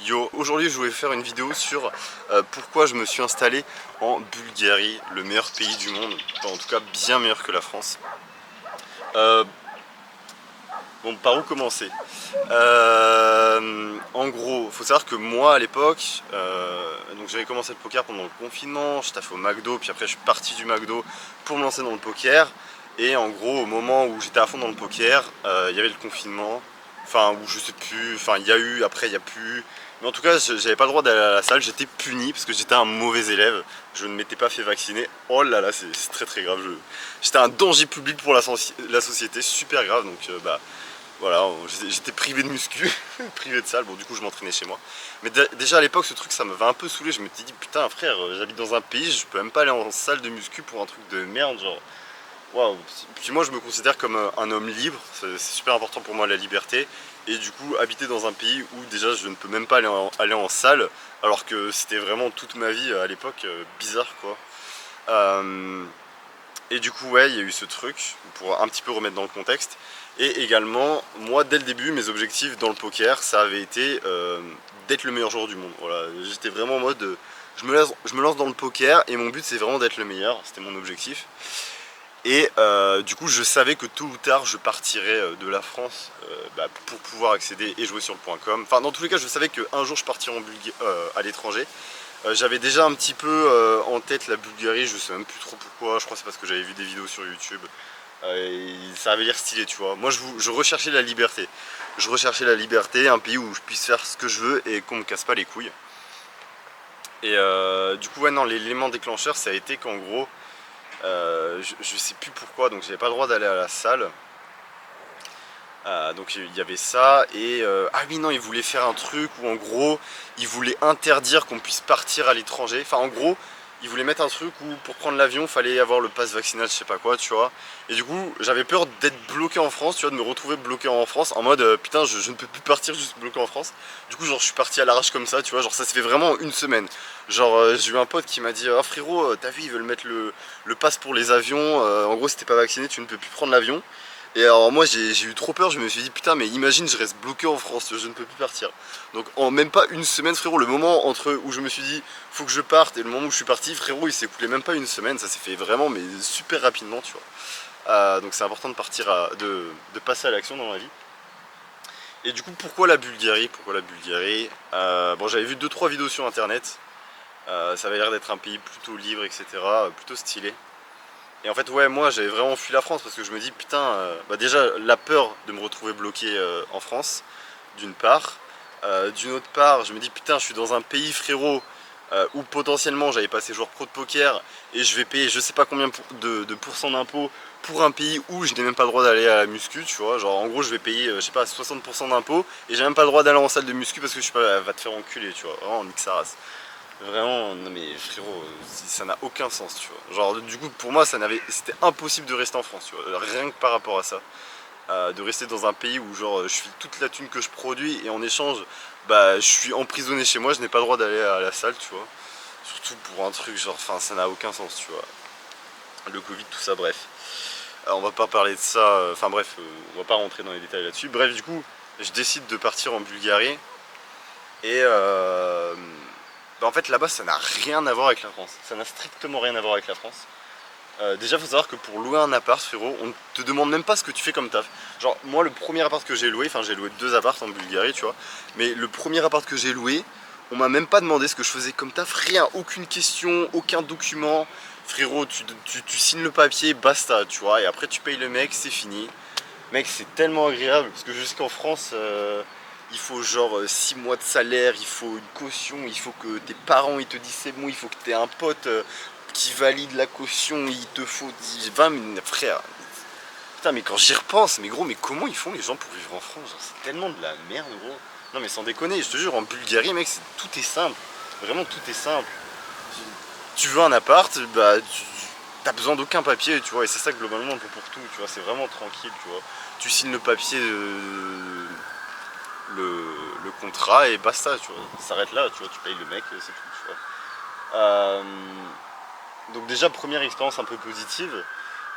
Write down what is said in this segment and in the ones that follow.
Yo, aujourd'hui je voulais faire une vidéo sur pourquoi je me suis installé en Bulgarie, le meilleur pays du monde, enfin, en tout cas bien meilleur que la France. Euh, bon, par où commencer? En gros, faut savoir que moi à l'époque, donc j'avais commencé le poker pendant le confinement, je taffais au McDo, puis après je suis parti du McDo pour me lancer dans le poker. Et en gros, au moment où j'étais à fond dans le poker, il y avait le confinement, enfin, où je sais plus, enfin, il y a eu, après il y a plus. Mais en tout cas, j'avais pas le droit d'aller à la salle, j'étais puni parce que j'étais un mauvais élève, je ne m'étais pas fait vacciner. Oh là là, c'est très très grave. J'étais un danger public pour la société, super grave, donc bah. Voilà, j'étais privé de muscu, privé de salle, bon du coup je m'entraînais chez moi. Mais déjà à l'époque ce truc ça m'avait un peu saoulé, je me suis dit putain frère, j'habite dans un pays, je peux même pas aller en salle de muscu pour un truc de merde, genre waouh. Puis moi je me considère comme un homme libre, c'est super important pour moi la liberté. Et du coup habiter dans un pays où déjà je ne peux même pas aller en salle, alors que c'était vraiment toute ma vie à l'époque, bizarre quoi. Euh, et du coup ouais il y a eu ce truc, pour un petit peu remettre dans le contexte. Et également, moi dès le début, mes objectifs dans le poker, ça avait été d'être le meilleur joueur du monde. Voilà, j'étais vraiment en mode, je me lance dans le poker et mon but c'est vraiment d'être le meilleur, c'était mon objectif. Et du coup, je savais que tôt ou tard, je partirais de la France pour pouvoir accéder et jouer sur le point .com. Enfin, dans tous les cas, je savais qu'un jour, je partirais à l'étranger. J'avais déjà un petit peu en tête la Bulgarie, je sais même plus trop pourquoi, je crois que c'est parce que j'avais vu des vidéos sur YouTube. Et ça avait l'air stylé, tu vois. Moi, je recherchais la liberté. Je recherchais la liberté, un pays où je puisse faire ce que je veux et qu'on me casse pas les couilles. Et du coup, ouais, non, l'élément déclencheur, ça a été qu'en gros, je sais plus pourquoi, donc j'avais pas le droit d'aller à la salle. Donc il y avait ça, et ah oui, non, ils voulaient faire un truc où en gros, ils voulaient interdire qu'on puisse partir à l'étranger. Enfin, en gros, ils voulaient mettre un truc où pour prendre l'avion, fallait avoir le pass vaccinal, je sais pas quoi, tu vois. Et du coup, j'avais peur d'être bloqué en France, tu vois, de me retrouver bloqué en France, en mode putain, je ne peux plus partir juste bloqué en France. Du coup, genre, je suis parti à l'arrache comme ça, tu vois, genre, ça s'est fait vraiment une semaine. Genre, j'ai eu un pote qui m'a dit, oh frérot, t'as vu, ils veulent mettre le pass pour les avions, en gros, si t'es pas vacciné, tu ne peux plus prendre l'avion. Et alors moi j'ai eu trop peur, je me suis dit putain mais imagine je reste bloqué en France, je ne peux plus partir. Donc en même pas une semaine frérot, le moment entre où je me suis dit faut que je parte et le moment où je suis parti frérot il s'est écoulé même pas une semaine, ça s'est fait vraiment mais super rapidement tu vois. Donc c'est important de partir, de passer à l'action dans la vie. Et du coup pourquoi la Bulgarie? Pourquoi la Bulgarie? Bon j'avais vu 2-3 vidéos sur internet, ça avait l'air d'être un pays plutôt libre etc, plutôt stylé. Et en fait ouais moi j'avais vraiment fui la France parce que je me dis putain bah déjà la peur de me retrouver bloqué en France d'une part, d'une autre part je me dis putain je suis dans un pays frérot où potentiellement j'avais passé joueur pro de poker et je vais payer je sais pas combien de pourcents d'impôts pour un pays où je n'ai même pas le droit d'aller à la muscu, tu vois, genre en gros je vais payer je sais pas 60% d'impôts et j'ai même pas le droit d'aller en salle de muscu parce que je sais pas, elle va te faire enculer, tu vois, vraiment nique sa race. Vraiment, non mais frérot, ça n'a aucun sens, tu vois. Genre, du coup, pour moi, c'était impossible de rester en France, tu vois. Rien que par rapport à ça. De rester dans un pays où, genre, je file toute la thune que je produis et en échange, bah, je suis emprisonné chez moi, je n'ai pas le droit d'aller à la salle, tu vois. Surtout pour un truc, genre, enfin, ça n'a aucun sens, tu vois. Le Covid, tout ça, bref. On va pas parler de ça, enfin, bref, on va pas rentrer dans les détails là-dessus. Bref, du coup, je décide de partir en Bulgarie et bah en fait là-bas ça n'a rien à voir avec la France, ça n'a strictement rien à voir avec la France. Déjà faut savoir que pour louer un appart frérot, on ne te demande même pas ce que tu fais comme taf. Genre moi le premier appart que j'ai loué, enfin j'ai loué 2 apparts en Bulgarie tu vois, mais le premier appart que j'ai loué, on m'a même pas demandé ce que je faisais comme taf, rien, aucune question, aucun document. Frérot tu signes le papier, basta tu vois, et après tu payes le mec, c'est fini. Mec c'est tellement agréable, parce que je sais qu'en France... il faut genre 6 mois de salaire, il faut une caution, il faut que tes parents ils te disent c'est bon, il faut que tu aies un pote qui valide la caution, il te faut 20 minutes, frère. Putain mais quand j'y repense, mais gros mais comment ils font les gens pour vivre en France? C'est tellement de la merde gros. Non mais sans déconner, je te jure en Bulgarie mec tout est simple, vraiment tout est simple. Tu veux un appart, bah t'as besoin d'aucun papier tu vois, et c'est ça globalement un peu pour tout, tu vois, c'est vraiment tranquille tu vois. Tu signes le papier le contrat et basta, tu vois, ça s'arrête là, tu vois, tu payes le mec, c'est tout, tu vois. Donc déjà, première expérience un peu positive,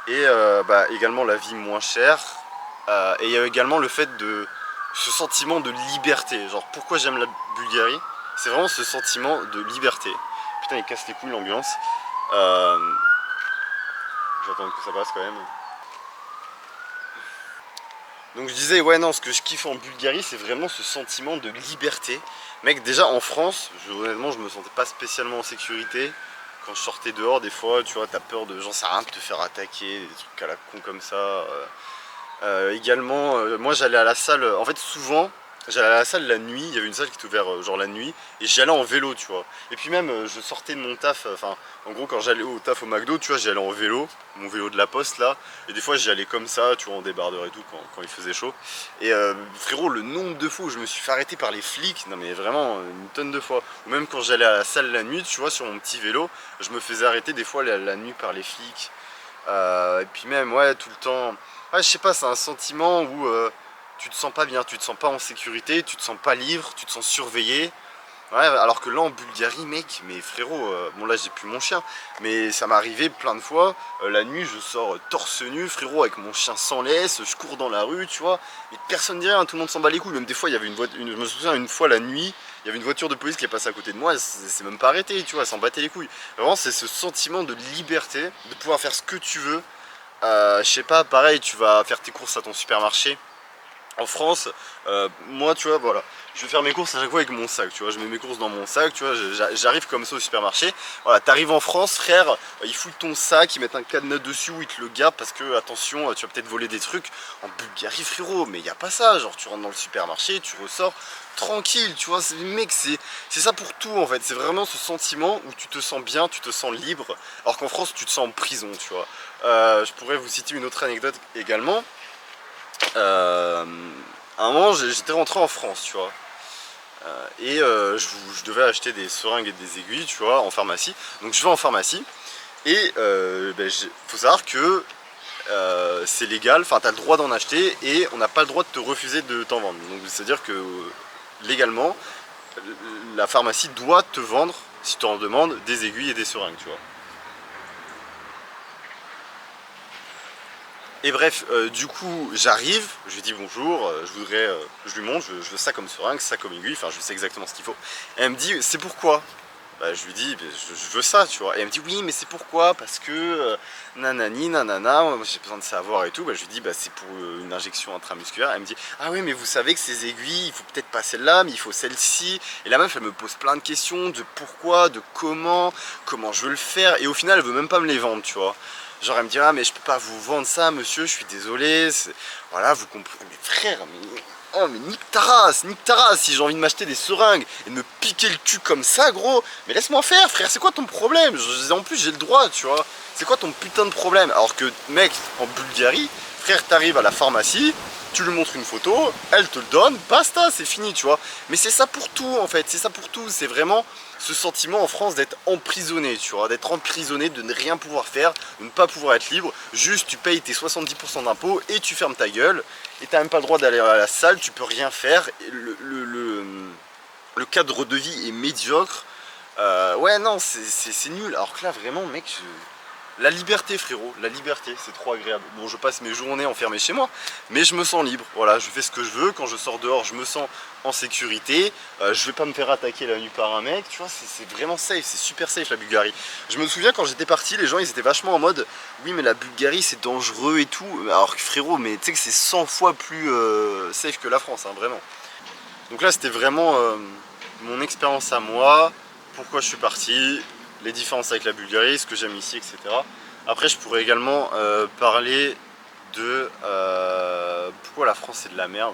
et bah, également la vie moins chère, et il y a également le fait de ce sentiment de liberté. Genre pourquoi j'aime la Bulgarie, c'est vraiment ce sentiment de liberté. Putain, il casse les couilles l'ambulance. Je vais attendre que ça passe quand même. Donc je disais, ouais non, ce que je kiffe en Bulgarie, c'est vraiment ce sentiment de liberté. Mec, déjà en France, honnêtement, je me sentais pas spécialement en sécurité. Quand je sortais dehors, des fois, tu vois, t'as peur de, j'en sais rien, de te faire attaquer, des trucs à la con comme ça. Également, moi j'allais à la salle, en fait souvent, j'allais à la salle la nuit, il y avait une salle qui était ouverte genre la nuit, et j'y allais en vélo, tu vois. Et puis même, je sortais de mon taf, enfin, en gros quand j'allais au taf au McDo, tu vois, j'y allais en vélo, mon vélo de la poste là, et des fois j'y allais comme ça, tu vois, en débardeur et tout, quand il faisait chaud. Et frérot, le nombre de fois où je me suis fait arrêter par les flics, non mais vraiment, une tonne de fois. Ou même quand j'allais à la salle la nuit, tu vois, sur mon petit vélo, je me faisais arrêter des fois la nuit par les flics. Et puis même, ouais, tout le temps... Ouais, je sais pas, c'est un sentiment où tu te sens pas bien, tu te sens pas en sécurité, tu te sens pas libre, tu te sens surveillé. Ouais, alors que là en Bulgarie, mec, mais frérot, bon là j'ai plus mon chien, mais ça m'est arrivé plein de fois, la nuit je sors torse nu, frérot, avec mon chien sans laisse, je cours dans la rue, tu vois, et personne ne dit rien, tout le monde s'en bat les couilles, même des fois il y avait une voiture, je me souviens une fois la nuit, il y avait une voiture de police qui est passée à côté de moi, elle s'est même pas arrêtée, tu vois, elle s'en battait les couilles. Vraiment c'est ce sentiment de liberté, de pouvoir faire ce que tu veux. Je sais pas, pareil, tu vas faire tes courses à ton supermarché. En France, moi tu vois, voilà, je vais faire mes courses à chaque fois avec mon sac, tu vois, je mets mes courses dans mon sac, tu vois, j'arrive comme ça au supermarché. Voilà, t'arrives en France, frère, ils fouillent ton sac, ils mettent un cadenas dessus ou ils te le gardent parce que, attention, tu vas peut-être voler des trucs. En Bulgarie, frérot, mais y a pas ça, genre tu rentres dans le supermarché, tu ressors tranquille, tu vois, mec, c'est ça pour tout en fait, c'est vraiment ce sentiment où tu te sens bien, tu te sens libre, alors qu'en France tu te sens en prison, tu vois. Je pourrais vous citer une autre anecdote également. À un moment j'étais rentré en France, tu vois, et je devais acheter des seringues et des aiguilles, tu vois, en pharmacie. Donc je vais en pharmacie et faut savoir que c'est légal, enfin tu as le droit d'en acheter et on n'a pas le droit de te refuser de t'en vendre. Donc c'est à dire que légalement la pharmacie doit te vendre, si tu en demandes, des aiguilles et des seringues, tu vois. Et bref, du coup, j'arrive, je lui dis bonjour, je voudrais, je lui montre, je veux ça comme seringue, ça comme aiguille, enfin je sais exactement ce qu'il faut. Et elle me dit, c'est pourquoi? Bah, je lui dis, bah, je veux ça, tu vois. Et elle me dit, oui, mais c'est pourquoi? Parce que nanani, nanana, moi j'ai besoin de savoir et tout. Bah, je lui dis, bah, c'est pour une injection intramusculaire. Elle me dit, ah oui, mais vous savez que ces aiguilles, il faut peut-être pas celle-là, mais il faut celle-ci. Et la meuf, elle me pose plein de questions de pourquoi, de comment je veux le faire. Et au final, elle veut même pas me les vendre, tu vois. Genre elle me dit, ah mais je peux pas vous vendre ça monsieur, je suis désolé, voilà vous comprenez, mais frère, mais, oh, mais nique ta race, si j'ai envie de m'acheter des seringues et de me piquer le cul comme ça gros, mais laisse-moi faire frère, c'est quoi ton problème? En plus j'ai le droit, tu vois, c'est quoi ton putain de problème? Alors que mec, en Bulgarie, frère t'arrives à la pharmacie, tu lui montres une photo, elle te le donne, basta, c'est fini, tu vois. Mais c'est ça pour tout en fait, c'est ça pour tout, c'est vraiment ce sentiment en France d'être emprisonné, tu vois, d'être emprisonné, de ne rien pouvoir faire, de ne pas pouvoir être libre, juste tu payes tes 70% d'impôts et tu fermes ta gueule, et t'as même pas le droit d'aller à la salle, tu peux rien faire, et le cadre de vie est médiocre, ouais non, c'est nul, alors que là vraiment mec, la liberté frérot, la liberté, c'est trop agréable. Bon je passe mes journées enfermé chez moi, mais je me sens libre, voilà, je fais ce que je veux, quand je sors dehors je me sens en sécurité, je vais pas me faire attaquer la nuit par un mec, tu vois, c'est vraiment safe, c'est super safe la Bulgarie. Je me souviens quand j'étais parti, les gens ils étaient vachement en mode, oui mais la Bulgarie c'est dangereux et tout, alors que frérot, mais tu sais que c'est 100 fois plus safe que la France, hein, vraiment. Donc là c'était vraiment mon expérience à moi, pourquoi je suis parti, les différences avec la Bulgarie, ce que j'aime ici, etc. Après je pourrais également parler de pourquoi la France c'est de la merde.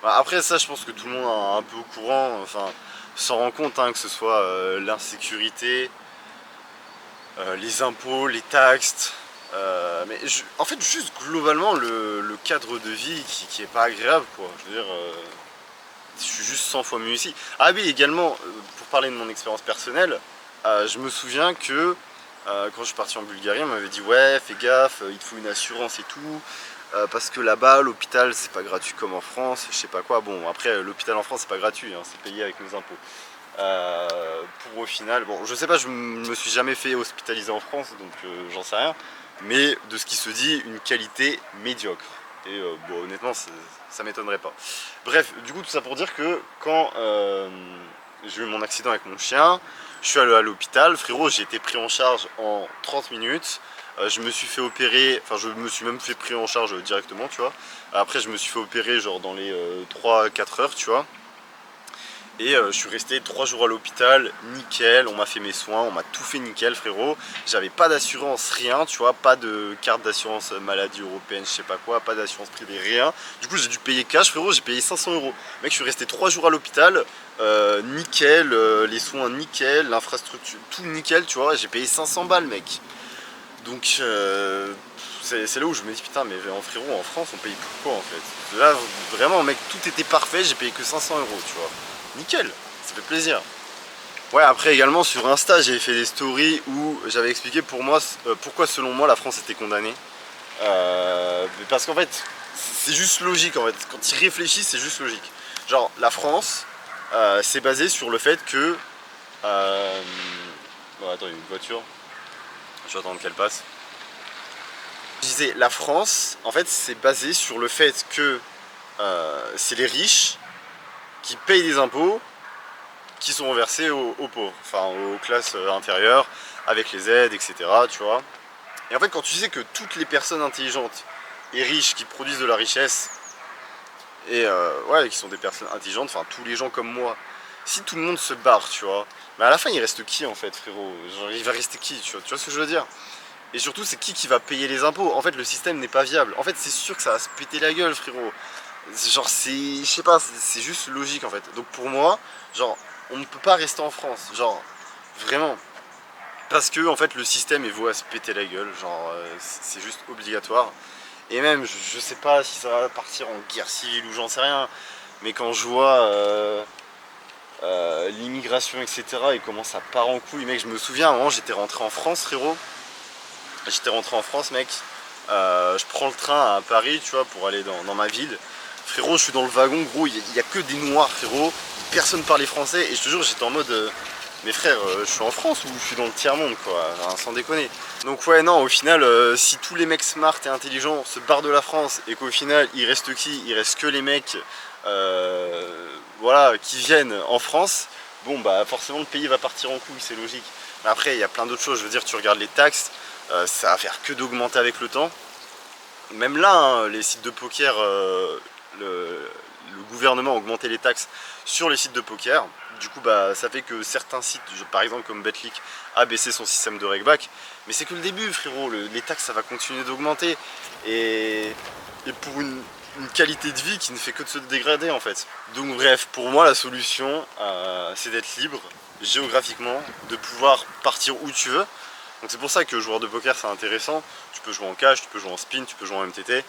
Bah, après ça je pense que tout le monde est un peu au courant, enfin s'en rend compte hein, que ce soit l'insécurité, les impôts, les taxes, mais en fait juste globalement le cadre de vie qui est pas agréable quoi, je veux dire je suis juste 100 fois mieux ici. Ah oui également, pour parler de mon expérience personnelle, je me souviens que quand je suis parti en Bulgarie, on m'avait dit ouais fais gaffe, il te faut une assurance et tout, parce que là-bas l'hôpital c'est pas gratuit comme en France, je sais pas quoi. Bon après l'hôpital en France c'est pas gratuit, hein, c'est payé avec nos impôts. Pour au final, bon je sais pas, je me suis jamais fait hospitaliser en France donc j'en sais rien, mais de ce qui se dit une qualité médiocre. Et bon, honnêtement, ça m'étonnerait pas. Bref, du coup, tout ça pour dire que quand j'ai eu mon accident avec mon chien, je suis allé à l'hôpital. Frérot, j'ai été pris en charge en 30 minutes. Je me suis fait opérer, enfin je me suis même fait pris en charge directement, tu vois. Après, je me suis fait opérer genre dans les 3-4 heures, tu vois. Et je suis resté 3 jours à l'hôpital, nickel, on m'a fait mes soins, on m'a tout fait nickel, frérot. J'avais pas d'assurance, rien, tu vois, pas de carte d'assurance maladie européenne, je sais pas quoi, pas d'assurance privée, rien. Du coup, j'ai dû payer cash, frérot, j'ai payé 500 euros. Mec, je suis resté 3 jours à l'hôpital, nickel, les soins nickel, l'infrastructure, tout nickel, tu vois, j'ai payé 500 balles, mec. Donc, c'est là où je me dis, putain, mais en frérot, en France, on paye pourquoi en fait? Là, vraiment, mec, tout était parfait, j'ai payé que 500 euros, tu vois. Nickel, ça fait plaisir. Ouais, après également sur Insta, j'ai fait des stories où j'avais expliqué pour moi pourquoi selon moi la France était condamnée. Parce qu'en fait, c'est juste logique en fait. Quand ils réfléchissent, c'est juste logique. Genre, la France, c'est basé sur le fait que... Bon, attends, il y a une voiture. Je vais attendre qu'elle passe. Je disais, la France, en fait, c'est basé sur le fait que c'est les riches qui payent des impôts qui sont reversés aux pauvres, enfin aux classes inférieures, avec les aides, etc. Tu vois. Et en fait, quand tu sais que toutes les personnes intelligentes et riches qui produisent de la richesse, et ouais, qui sont des personnes intelligentes, enfin tous les gens comme moi, si tout le monde se barre, tu vois, mais à la fin il reste qui en fait, frérot? Genre, il va rester qui, tu vois ce que je veux dire? Et surtout, c'est qui va payer les impôts? En fait, le système n'est pas viable. En fait, c'est sûr que ça va se péter la gueule, frérot. Genre, je sais pas, c'est juste logique en fait. Donc pour moi, genre, on ne peut pas rester en France, genre, vraiment. Parce que en fait, le système est voué à se péter la gueule, genre, c'est juste obligatoire. Et même, je sais pas si ça va partir en guerre civile ou j'en sais rien, mais quand je vois l'immigration, etc., et comment ça part en couille, mec, je me souviens, à un moment, j'étais rentré en France, frérot. J'étais rentré en France, mec. Je prends le train à Paris, tu vois, pour aller dans ma ville. Frérot, je suis dans le wagon, gros, il y a que des noirs, frérot. Personne parlait français. Et je te jure, j'étais en mode... mais frère, je suis en France ou je suis dans le tiers-monde, quoi, enfin, sans déconner. Donc ouais, non, au final, si tous les mecs smart et intelligents se barrent de la France et qu'au final, il reste qui? Il reste que les mecs voilà, qui viennent en France, bon, bah forcément, le pays va partir en couille, c'est logique. Mais après, il y a plein d'autres choses. Je veux dire, tu regardes les taxes, ça va faire que d'augmenter avec le temps. Même là, hein, les sites de poker, le gouvernement a augmenté les taxes sur les sites de poker. Du coup, bah, ça fait que certains sites, par exemple comme Betclic, a baissé son système de regback. Mais c'est que le début, frérot. Les taxes, ça va continuer d'augmenter. Et pour une qualité de vie qui ne fait que de se dégrader, en fait. Donc bref, pour moi, la solution, c'est d'être libre, géographiquement, de pouvoir partir où tu veux. Donc c'est pour ça que joueur de poker, c'est intéressant. Tu peux jouer en cash, tu peux jouer en spin, tu peux jouer en MTT.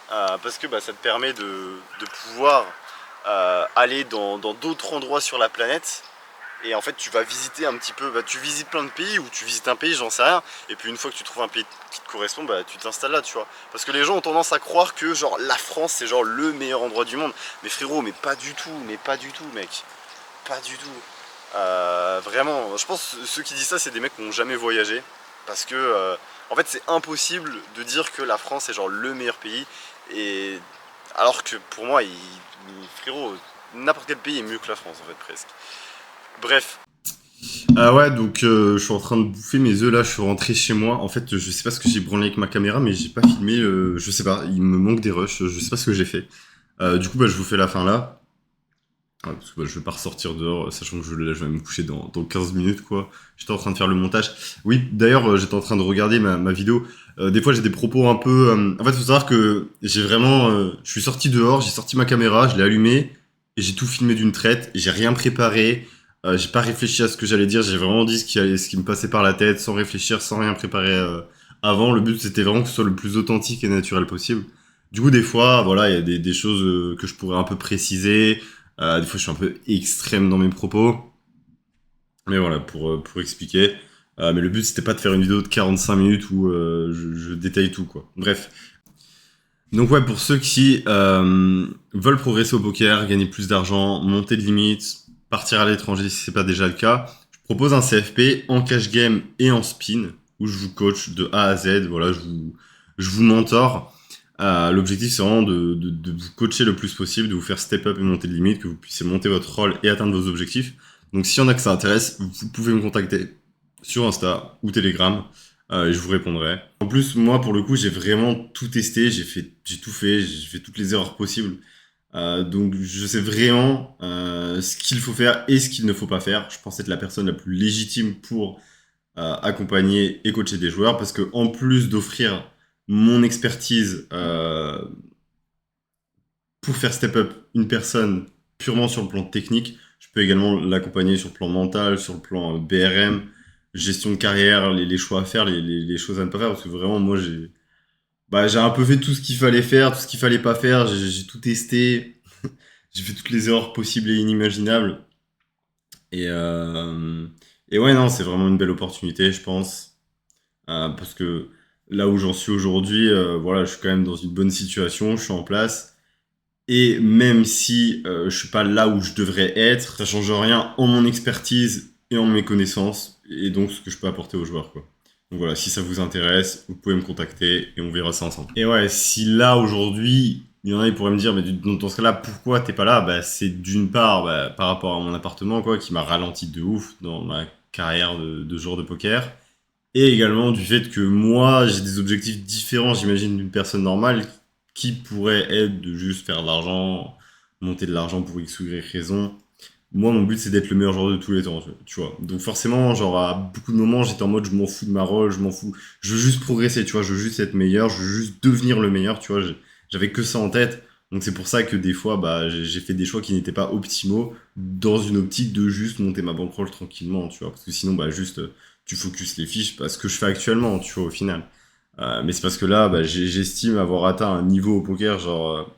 Parce que bah, ça te permet de pouvoir aller dans d'autres endroits sur la planète. Et en fait, tu vas visiter un petit peu, bah, tu visites plein de pays, ou tu visites un pays, j'en sais rien. Et puis une fois que tu trouves un pays qui te correspond, bah, tu t'installes là, tu vois. Parce que les gens ont tendance à croire que genre la France, c'est genre le meilleur endroit du monde. Mais frérot, mais pas du tout, mec. Pas du tout. Vraiment, je pense que ceux qui disent ça, c'est des mecs qui n'ont jamais voyagé. Parce que, en fait, c'est impossible de dire que la France est genre le meilleur pays. Et alors que pour moi, frérot, n'importe quel pays est mieux que la France, en fait, presque. Bref. Ah ouais, donc je suis en train de bouffer mes œufs là, je suis rentré chez moi. En fait, je sais pas ce que j'ai branlé avec ma caméra, mais j'ai pas filmé. Je sais pas, il me manque des rushs, je sais pas ce que j'ai fait. Du coup, bah, je vous fais la fin là. Ouais, parce que bah, je vais pas ressortir dehors, sachant que là, je vais me coucher dans 15 minutes, quoi. J'étais en train de faire le montage. Oui, d'ailleurs, j'étais en train de regarder ma vidéo. Des fois, j'ai des propos un peu... En fait, faut savoir que j'ai vraiment... je suis sorti dehors, j'ai sorti ma caméra, je l'ai allumée, et j'ai tout filmé d'une traite. J'ai rien préparé, j'ai pas réfléchi à ce que j'allais dire, j'ai vraiment dit ce qui me passait par la tête, sans réfléchir, sans rien préparer avant. Le but, c'était vraiment que ce soit le plus authentique et naturel possible. Du coup, des fois, voilà, il y a des choses que je pourrais un peu préciser. Des fois, je suis un peu extrême dans mes propos. Mais voilà, pour expliquer. Mais le but, c'était pas de faire une vidéo de 45 minutes où je détaille tout, quoi. Bref. Donc ouais, pour ceux qui veulent progresser au poker, gagner plus d'argent, monter de limites, partir à l'étranger si c'est pas déjà le cas, je propose un CFP en cash game et en spin, où je vous coach de A à Z. Voilà, je vous mentor. L'objectif, c'est vraiment de vous coacher le plus possible, de vous faire step up et monter de limite, que vous puissiez monter votre rôle et atteindre vos objectifs. Donc, s'il y en a que ça intéresse, vous pouvez me contacter sur Insta ou Telegram et je vous répondrai. En plus, moi, pour le coup, j'ai vraiment tout testé, j'ai tout fait, j'ai fait toutes les erreurs possibles. Donc, je sais vraiment ce qu'il faut faire et ce qu'il ne faut pas faire. Je pense être la personne la plus légitime pour accompagner et coacher des joueurs parce que en plus d'offrir mon expertise pour faire step up une personne purement sur le plan technique, je peux également l'accompagner sur le plan mental, sur le plan BRM, gestion de carrière, les choix à faire, les choses à ne pas faire parce que vraiment moi j'ai un peu fait tout ce qu'il fallait faire, tout ce qu'il fallait pas faire, j'ai tout testé, j'ai fait toutes les erreurs possibles et inimaginables et et ouais non c'est vraiment une belle opportunité je pense. Parce que là où j'en suis aujourd'hui, voilà, je suis quand même dans une bonne situation, je suis en place. Et même si je suis pas là où je devrais être, ça change rien en mon expertise et en mes connaissances, et donc ce que je peux apporter aux joueurs, quoi. Donc voilà, si ça vous intéresse, vous pouvez me contacter et on verra ça ensemble. Et ouais, si là aujourd'hui, il y en a qui pourraient me dire, mais dans ce cas-là, pourquoi t'es pas là? Bah, c'est d'une part par rapport à mon appartement, quoi, qui m'a ralenti de ouf dans ma carrière de joueur de poker. Et également du fait que moi, j'ai des objectifs différents, j'imagine, d'une personne normale qui pourrait être de juste faire de l'argent, monter de l'argent pour X ou Y raison. Moi, mon but, c'est d'être le meilleur joueur de tous les temps, tu vois. Donc forcément, genre, à beaucoup de moments, j'étais en mode, je m'en fous de ma rôle, je m'en fous. Je veux juste progresser, tu vois, je veux juste être meilleur, je veux juste devenir le meilleur, tu vois. J'avais que ça en tête. Donc c'est pour ça que des fois, bah, j'ai fait des choix qui n'étaient pas optimaux dans une optique de juste monter ma bankroll tranquillement, tu vois. Parce que sinon, bah, juste, tu focuses les fiches, parce que je fais actuellement, tu vois, au final. Mais c'est parce que là, bah, j'estime avoir atteint un niveau au poker, genre,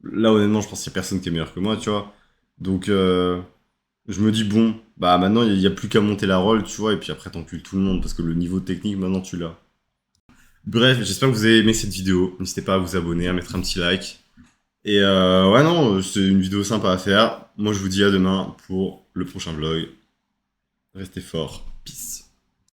là, honnêtement, je pense qu'il y a personne qui est meilleur que moi, tu vois. Donc, je me dis, bon, bah maintenant, il y a plus qu'à monter la roll, tu vois, et puis après, t'encules tout le monde, parce que le niveau technique, maintenant, tu l'as. Bref, j'espère que vous avez aimé cette vidéo. N'hésitez pas à vous abonner, à mettre un petit like. Et ouais, non, c'est une vidéo sympa à faire. Moi, je vous dis à demain pour le prochain vlog. Restez forts. Peace.